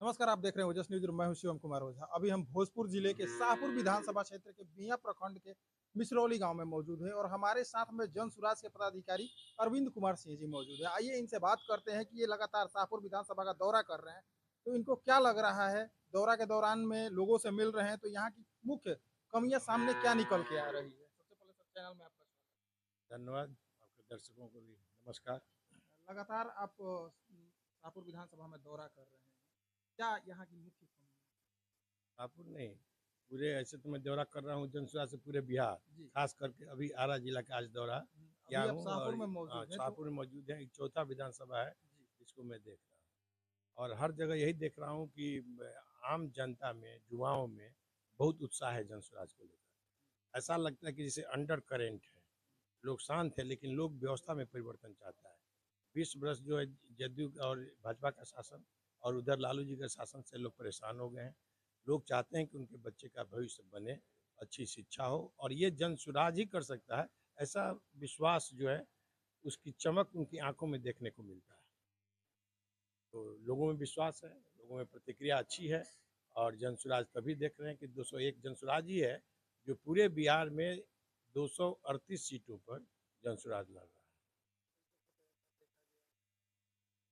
नमस्कार, आप देख रहे हैं ओजस न्यूज और मैं हूं शिवम कुमार ओझा। अभी हम भोजपुर जिले के शाहपुर विधानसभा क्षेत्र के बिया प्रखंड के मिसरौली गांव में मौजूद हैं और हमारे साथ में जन सुराज के पदाधिकारी अरविंद कुमार सिंह जी मौजूद हैं। आइए इनसे बात करते हैं कि ये लगातार शाहपुर विधानसभा का दौरा कर रहे हैं, तो इनको क्या लग रहा है। दौरा के दौरान में लोगों से मिल रहे हैं, तो यहाँ की मुख्य कमियां सामने क्या निकल के आ रही है। सबसे पहले सर, चैनल में आपका धन्यवाद। आपके दर्शकों को भी नमस्कार। स्वागत है। लगातार आप शाहपुर विधानसभा में दौरा कर रहे हैं, क्या यहाँ की मुख्य कमी है? शाहपुर नहीं, पूरे ऐसे तो मैं दौरा कर रहा हूँ जनसुरा से पूरे बिहार, जी। खास करके अभी आरा जिला का आज दौरा किया अभी आप हूँ। शाहपुर और में मौजूद हैं, तो शाहपुर में मौजूद है, एक चौथा विधानसभा है जी। जिसको मैं देख रहा हूँ। और हर जगह यही देख रहा हूँ कि आम जनता में, युवाओं में बहुत उत्साह है जनसुराज को लेकर। ऐसा लगता है कि जैसे अंडर करेंट है, लोग शांत है लेकिन लोग व्यवस्था में परिवर्तन चाहता है। 20 वर्ष जो है जदयू और भाजपा का शासन, और उधर लालू जी के शासन से लोग परेशान हो गए हैं। लोग चाहते हैं कि उनके बच्चे का भविष्य बने, अच्छी शिक्षा हो, और ये जन सुराज ही कर सकता है। ऐसा विश्वास जो है, उसकी चमक उनकी आंखों में देखने को मिलता है। तो लोगों में विश्वास है, लोगों में प्रतिक्रिया अच्छी है। और जनसुराज तभी देख रहे हैं कि 201 जनसुराज ही है जो पूरे बिहार में 238 सीटों पर जनसुराज लड़ रहा है।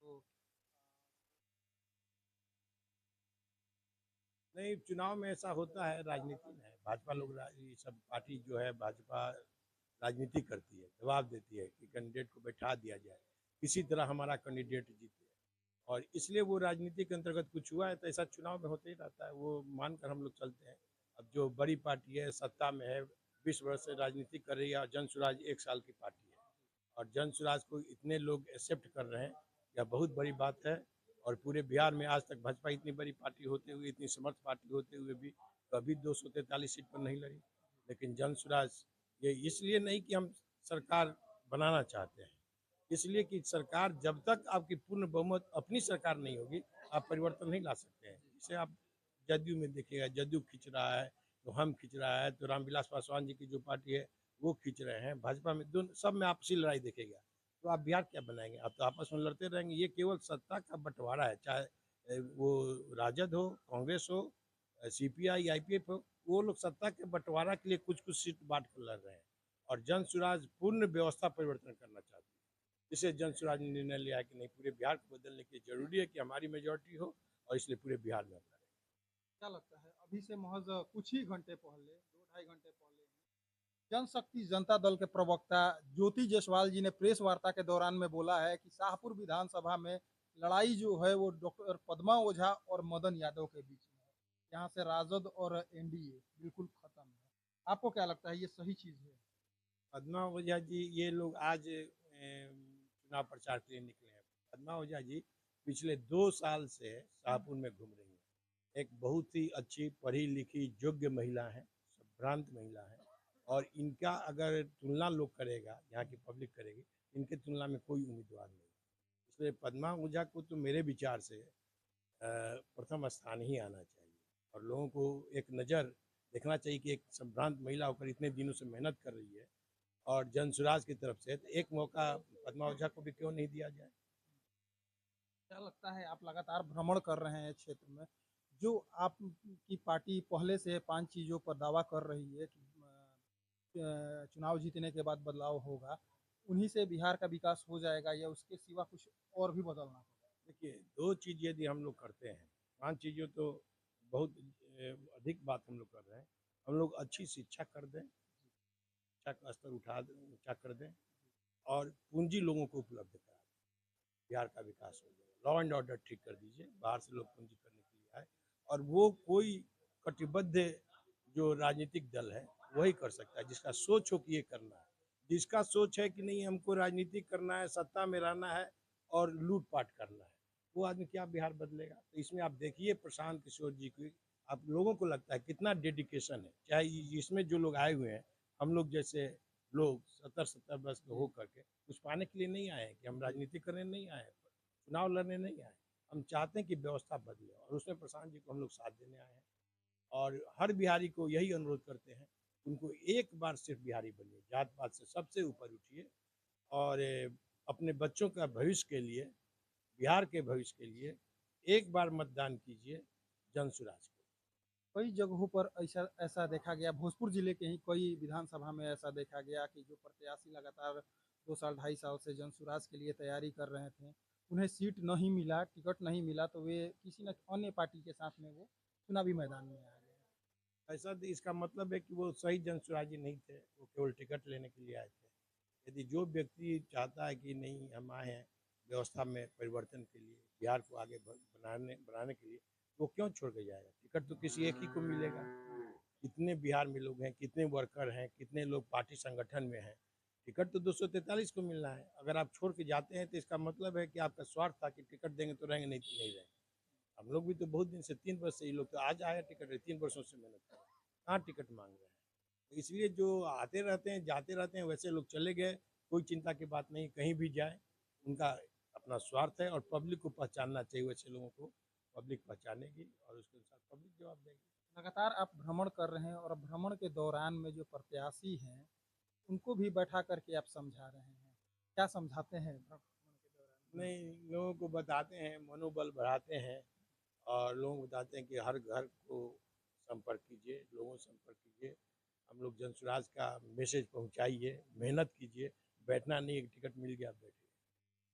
तो नहीं, चुनाव में ऐसा होता है, राजनीति में है। भाजपा लोग ये सब पार्टी जो है, भाजपा राजनीति करती है, दबाव देती है कि कैंडिडेट को बैठा दिया जाए, किसी तरह हमारा कैंडिडेट जीते। और इसलिए वो राजनीति के अंतर्गत कुछ हुआ है तो ऐसा चुनाव में होते ही रहता है, वो मानकर हम लोग चलते हैं। अब जो बड़ी पार्टी है, सत्ता में है, 20 वर्ष से राजनीति कर रही है, और जन सुराज 1 साल की पार्टी है, और जन सुराज को इतने लोग एक्सेप्ट कर रहे हैं, यह बहुत बड़ी बात है। और पूरे बिहार में आज तक भाजपा इतनी बड़ी पार्टी होते हुए, इतनी समर्थ पार्टी होते हुए भी कभी 243 सीट पर नहीं लड़ी। लेकिन जन सुराज, ये इसलिए नहीं कि हम सरकार बनाना चाहते हैं, इसलिए कि सरकार जब तक आपकी पूर्ण बहुमत अपनी सरकार नहीं होगी, आप परिवर्तन नहीं ला सकते हैं। इसे आप जदयू में देखिएगा, जदयू खींच रहा है, तो हम खींच रहा है, तो रामविलास पासवान जी की जो पार्टी है वो खींच रहे हैं। भाजपा में दोनों सब में आपसी लड़ाई देखेगा, तो आप बिहार क्या बनाएंगे? आप तो आपस में लड़ते रहेंगे। ये केवल सत्ता का बंटवारा है, चाहे वो राजद हो, कांग्रेस हो, सीपीआई, आईपीएफ हो, वो लोग सत्ता के बंटवारा के लिए कुछ कुछ सीट बांट कर लड़ रहे हैं। और जन सुराज पूर्ण व्यवस्था परिवर्तन करना चाहती है। इसलिए जन सुराज ने निर्णय लिया है कि नहीं, पूरे बिहार को बदलने के लिए जरूरी है कि हमारी मेजोरिटी हो, और इसलिए पूरे बिहार में अपना क्या लगता है, अभी से महज कुछ ही घंटे पहले, 2 ढाई घंटे पहले जनशक्ति जनता दल के प्रवक्ता ज्योति जायसवाल जी ने प्रेस वार्ता के दौरान में बोला है कि शाहपुर विधानसभा में लड़ाई जो है वो डॉक्टर पद्मा ओझा और मदन यादव के बीच में है। यहाँ से राजद और एनडीए बिल्कुल खत्म है। आपको क्या लगता है, ये सही चीज है? पद्मा ओझा जी, ये लोग आज चुनाव प्रचार के लिए निकले हैं। पद्मा ओझा जी पिछले 2 साल से शाहपुर में घूम रही हैं। एक बहुत ही अच्छी पढ़ी लिखी योग्य महिला है, संभ्रांत महिला है। और इनका अगर तुलना लोग करेगा, यहाँ की पब्लिक करेगी, इनके तुलना में कोई उम्मीदवार नहीं। इसलिए पद्मा ओझा को तो मेरे विचार से प्रथम स्थान ही आना चाहिए। और लोगों को एक नज़र देखना चाहिए कि एक संभ्रांत महिला होकर इतने दिनों से मेहनत कर रही है, और जनसुराज की तरफ से तो एक मौका पद्मा ओझा को भी क्यों नहीं दिया जाए। क्या लगता है, आप लगातार भ्रमण कर रहे हैं क्षेत्र में, जो आपकी पार्टी पहले से 5 चीजों पर दावा कर रही है कि चुनाव जीतने के बाद बदलाव होगा, उन्हीं से बिहार का विकास हो जाएगा या उसके सिवा कुछ और भी बदलना होगा? देखिए, 2 चीज़ यदि हम लोग करते हैं, 5 चीज़ों तो बहुत अधिक बात हम लोग कर रहे हैं। हम लोग अच्छी शिक्षा कर दें, शिक्षा का स्तर ऊँचा कर दें, और पूंजी लोगों को उपलब्ध करा दें, बिहार का विकास हो जाएगा। लॉ एंड ऑर्डर ठीक कर दीजिए, बाहर से लोग पूंजी करने के लिए आए, और वो कोई कटिबद्ध जो राजनीतिक दल है वही कर सकता है, जिसका सोच हो कि ये करना है। जिसका सोच है कि नहीं, हमको राजनीति करना है, सत्ता में रहना है और लूट-पाट करना है, वो आदमी क्या बिहार बदलेगा? तो इसमें आप देखिए प्रशांत किशोर जी की, आप लोगों को लगता है कितना डेडिकेशन है। चाहे इसमें जो लोग आए हुए हैं, हम लोग जैसे लोग 70-70 वर्ष के हो करके कुछ पाने के लिए नहीं आए हैं, कि हम राजनीति करने नहीं आए हैं, चुनाव लड़ने नहीं आए। हम चाहते हैं कि व्यवस्था बदले, और उसमें प्रशांत जी को हम लोग साथ देने आए हैं। और हर बिहारी को यही अनुरोध करते हैं, उनको एक बार सिर्फ बिहारी बनिए, जात पात से सबसे ऊपर उठिए, और अपने बच्चों का भविष्य के लिए, बिहार के भविष्य के लिए एक बार मतदान कीजिए जनसुराज को। कई जगहों पर ऐसा ऐसा देखा गया, भोजपुर जिले के ही कई विधानसभा में ऐसा देखा गया कि जो प्रत्याशी लगातार 2 साल 2.5 साल से जनसुराज के लिए तैयारी कर रहे थे, उन्हें सीट नहीं मिला, टिकट नहीं मिला, तो वे किसी न अन्य पार्टी के साथ में वो चुनावी मैदान में आ गए। ऐसा इसका मतलब है कि वो सही जनसुराजी नहीं थे, वो केवल टिकट लेने के लिए आए थे। यदि जो व्यक्ति चाहता है कि नहीं हम आए हैं व्यवस्था में परिवर्तन के लिए, बिहार को आगे बनाने बनाने के लिए, वो क्यों छोड़ के जाएगा? टिकट तो किसी एक ही को मिलेगा। कितने बिहार में लोग हैं, कितने वर्कर हैं, कितने लोग पार्टी संगठन में हैं, टिकट तो 243 को मिलना है। अगर आप छोड़ के जाते हैं तो इसका मतलब है कि आपका स्वार्थ था कि टिकट देंगे तो रहेंगे, नहीं तो नहीं रहेंगे। हम लोग भी तो बहुत दिन से 3 वर्ष से, ये लोग तो आज आया टिकट, 3 वर्षों से मेहनत कर रहे हैं, कहाँ टिकट मांग रहे हैं। तो इसलिए जो आते रहते हैं जाते रहते हैं वैसे लोग चले गए, कोई चिंता की बात नहीं, कहीं भी जाए उनका अपना स्वार्थ है और पब्लिक को पहचानना चाहिए। वैसे लोगों को पब्लिक पहचानेगी और उसके अनुसार पब्लिक जवाब देगी। लगातार आप भ्रमण कर रहे हैं और भ्रमण के दौरान में जो प्रत्याशी हैं, उनको भी बैठा करके आप समझा रहे हैं। क्या समझाते हैं भ्रमण के दौरान? नहीं, लोगों को बताते हैं, मनोबल बढ़ाते हैं और लोगों को बताते हैं कि हर घर को संपर्क कीजिए, लोगों से संपर्क कीजिए, हम लोग जनसुराज का मैसेज पहुंचाइए, मेहनत कीजिए, बैठना नहीं, एक टिकट मिल गया बैठिए।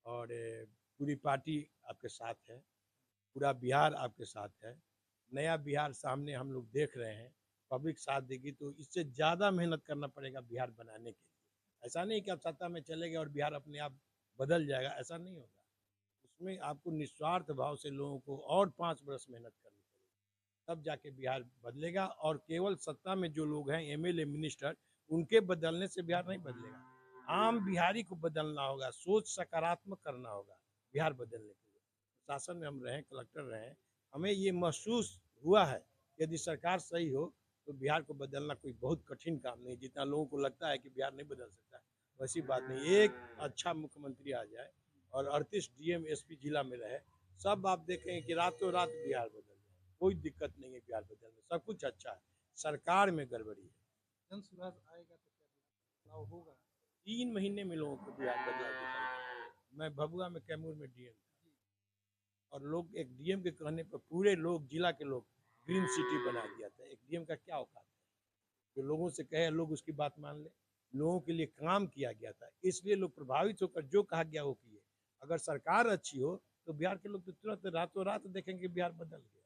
और पूरी पार्टी आपके साथ है, पूरा बिहार आपके साथ है, नया बिहार सामने हम लोग देख रहे हैं, पब्लिक साथ देगी तो इससे ज़्यादा मेहनत करना पड़ेगा बिहार बनाने के लिए। ऐसा नहीं कि आप सत्ता में चले गए और बिहार अपने आप बदल जाएगा, ऐसा नहीं होगा। उसमें आपको निस्वार्थ भाव से लोगों को और 5 वर्ष मेहनत करनी पड़ेगी, तब जाके बिहार बदलेगा। और केवल सत्ता में जो लोग हैं एमएलए मिनिस्टर, उनके बदलने से बिहार नहीं बदलेगा, आम बिहारी को बदलना होगा, सोच सकारात्मक करना होगा बिहार बदलने के लिए। शासन में हम रहें, कलेक्टर रहें, हमें ये महसूस हुआ है यदि सरकार सही हो तो बिहार को बदलना कोई बहुत कठिन काम नहीं। जितना लोगों को लगता है कि बिहार नहीं बदल सकता, वैसी बात नहीं। एक अच्छा मुख्यमंत्री आ जाए और 38 डीएम एसपी जिला में रहे, सब आप देखेंगे कि रातों रात बिहार बदल जाए, कोई दिक्कत नहीं है बिहार बदलने, सब कुछ अच्छा है, सरकार में गड़बड़ी है। जनसुराज आएगा तो क्या बदलाव होगा? 3 महीने में लोगों को बिहार बदलाव दिखाई। मैं भभुआ में, कैमूर में डीएम था और लोग एक डीएम के कहने पर पूरे लोग, जिला के लोग ग्रीन सिटी बना दिया था। एक डीएम का क्या औकात है जो लोगों से कहे लोग उसकी बात मान ले? लोगों के लिए काम किया गया था, इसलिए लोग प्रभावित होकर जो कहा गया वो किए। अगर सरकार अच्छी हो तो बिहार के लोग तो तुरंत रातों रात देखेंगे बिहार बदल गया।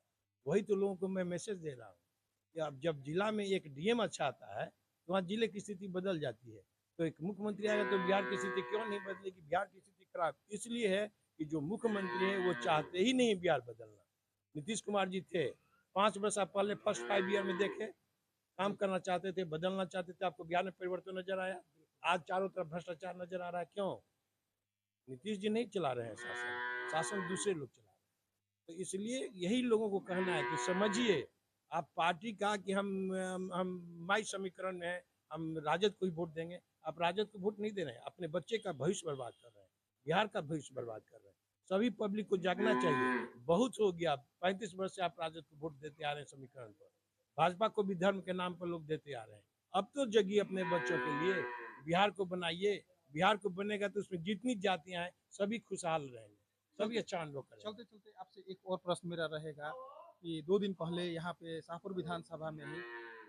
वही तो लोगों को मैं मैसेज दे रहा हूँ कि अब जब जिला में एक डीएम अच्छा आता है तो वहाँ जिले की स्थिति बदल जाती है। तो एक मुख्यमंत्री आएगा तो बिहार की स्थिति क्यों नहीं बदलेगी? बिहार की स्थिति खराब इसलिए है कि जो मुख्यमंत्री है वो चाहते ही नहीं बिहार बदलना। नीतीश कुमार जी थे, 5 वर्ष आप पहले फर्स्ट 5 ईयर में देखे, काम करना चाहते थे, बदलना चाहते थे, आपको बिहार में परिवर्तन नजर आया? आज चारों तरफ भ्रष्टाचार नजर आ रहा है, क्यों? नीतीश जी नहीं चला रहे हैं शासन, शासन दूसरे लोग चला रहे हैं। तो इसलिए यही लोगों को कहना है कि समझिए आप पार्टी का कि हम माई समीकरण में है, हम राजद को ही वोट देंगे। आप राजद को वोट नहीं दे रहे हैं, अपने बच्चे का भविष्य बर्बाद कर रहे हैं, बिहार का भविष्य बर्बाद कर रहे हैं। सभी पब्लिक को जागना चाहिए, बहुत हो गया। 35 वर्ष से आप राजद को वोट देते आ रहे हैं समीकरण पर, भाजपा को भी धर्म के नाम पर लोग देते आ रहे हैं। अब तो जगिए अपने बच्चों के लिए, बिहार को बनाइए। बिहार को बनेगा तो उसमें जितनी जातियां हैं सभी खुशहाल रहेंगे, सभी अच्छा अनुभव करेंगे। चलते चलते आपसे एक और प्रश्न मेरा रहेगा कि 2 दिन पहले यहाँ पे शाहपुर विधानसभा में ही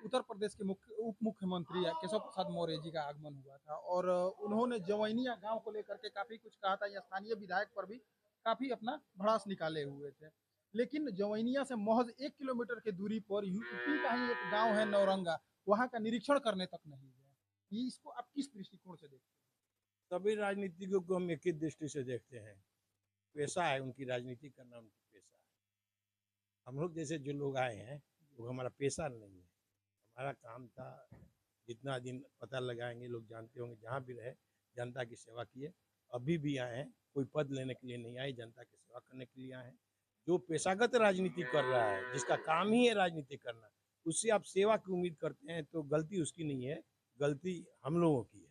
उत्तर प्रदेश के मुख्य उप मुख्यमंत्री केशव प्रसाद मौर्य जी का आगमन हुआ था और उन्होंने जवैनिया गांव को लेकर के काफी कुछ कहा था। या स्थानीय विधायक पर भी काफी अपना भड़ास निकाले हुए थे, लेकिन जवैनिया से महज 1 किलोमीटर की दूरी पर यूपी का ही एक गाँव है नौरंगा, वहाँ का निरीक्षण करने तक नहीं गए। ये इसको आप किस दृष्टिकोण से देखते हैं? सभी राजनीतिकों को हम एक ही दृष्टि से देखते हैं, पेशा है उनकी, राजनीति करना उनकी पेशा है। हम लोग जैसे जो लोग आए हैं वो हमारा पेशा नहीं है, हमारा काम था। जितना दिन पता लगाएंगे, लोग जानते होंगे, जहाँ भी रहे जनता की सेवा किए। अभी भी आए हैं, कोई पद लेने के लिए नहीं आए, जनता की सेवा करने के लिए आए हैं। जो पेशागत राजनीति कर रहा है, जिसका काम ही है राजनीति करना, उससे आप सेवा की उम्मीद करते हैं तो गलती उसकी नहीं है, गलती हम लोगों की है।